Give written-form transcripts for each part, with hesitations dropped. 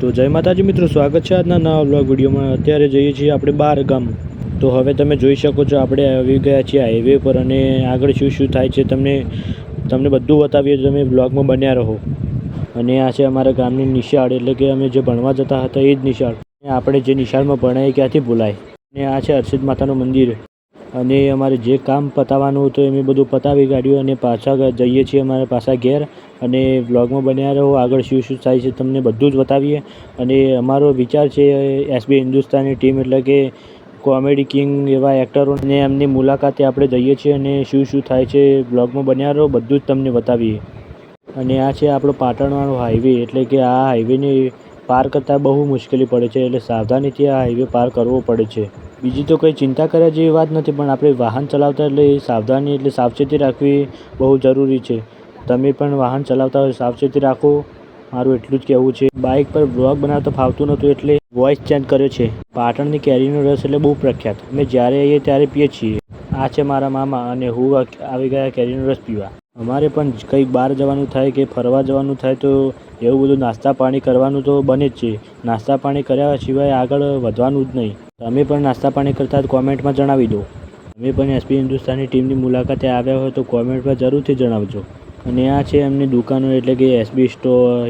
તો જય માતાજી મિત્રો, સ્વાગત છે આજના નવા વ્લોગ વિડીયોમાં। અત્યારે જઈએ છીએ આપણે બહાર ગામ। તો હવે તમે જોઈ શકો છો આપણે આવી ગયા છીએ હાઈવે પર અને આગળ શું શું થાય છે તમને બધું બતાવીએ। તમે વ્લોગમાં બન્યા રહો। અને આ છે અમારા ગામની નિશાળ, એટલે કે અમે જે ભણવા જતા હતા એ જ નિશાળ। આપણે જે નિશાળમાં ભણાય ક્યાંથી ભૂલાય। અને આ છે હર્ષિદ માતાનું મંદિર। અને અમારે જે કામ પતાવવાનું હતું એ મેં બધું પતાવી કાઢ્યું અને પાછા જઈએ છીએ અમારા પાછા ઘેર। અને વ્લોગમાં બન્યા રહો, આગળ શું શું થાય છે તમને બધું જ બતાવીએ। અને અમારો વિચાર છે એસબી હિન્દુસ્તાની ટીમ એટલે કે કોમેડી કિંગ એવા એક્ટરોને એમની મુલાકાતે આપણે જઈએ છીએ અને શું શું થાય છે વ્લોગમાં બન્યા રહો, બધું જ તમને બતાવીએ। અને આ છે આપણો પાટણવાળો હાઈવે, એટલે કે આ હાઈવેને પાર કરતાં બહુ મુશ્કેલી પડે છે, એટલે સાવધાનીથી આ હાઈવે પાર કરવો પડે છે। બીજી તો કંઈ ચિંતા કર્યા જેવી વાત નથી, પણ આપણે વાહન ચલાવતા એટલે સાવધાની એટલે સાવચેતી રાખવી બહુ જરૂરી છે। તમે પણ વાહન ચલાવતા હોય સાવચેતી રાખો, મારું એટલું જ કહેવું છે। બાઇક પર વ્લોગ બનાવતા ફાવતું નહોતું એટલે વોઇસ ચેન્જ કર્યો છે। પાટણની કેરીનો રસ એટલે બહુ પ્રખ્યાત, અમે જ્યારે આવીએ ત્યારે પીએ છીએ। આ છે મારા મામા અને હું આવી ગયા કેરીનો રસ પીવા। અમારે પણ કંઈક બહાર જવાનું થાય કે ફરવા જવાનું થાય તો એવું બધું નાસ્તા પાણી કરવાનું તો બને જ છે। નાસ્તા પાણી કર્યા સિવાય આગળ વધવાનું જ નહીં। તમે પણ નાસ્તા પાણી કરતા કોમેન્ટમાં જણાવી દો। તમે પણ એસબી હિન્દુસ્તાની ટીમની મુલાકાતે આવ્યા હોય તો કોમેન્ટમાં જરૂરથી જણાવજો। અને આ છે એમની દુકાનો, એટલે કે એસબી સ્ટોર,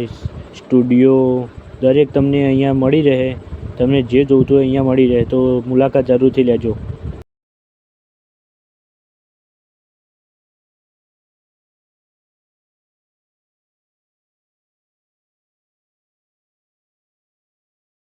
સ્ટુડિયો, દરેક તમને અહીંયા મળી રહે। તમને જે જોઈતું હોય અહીંયા મળી રહે, તો મુલાકાત જરૂરથી લેજો।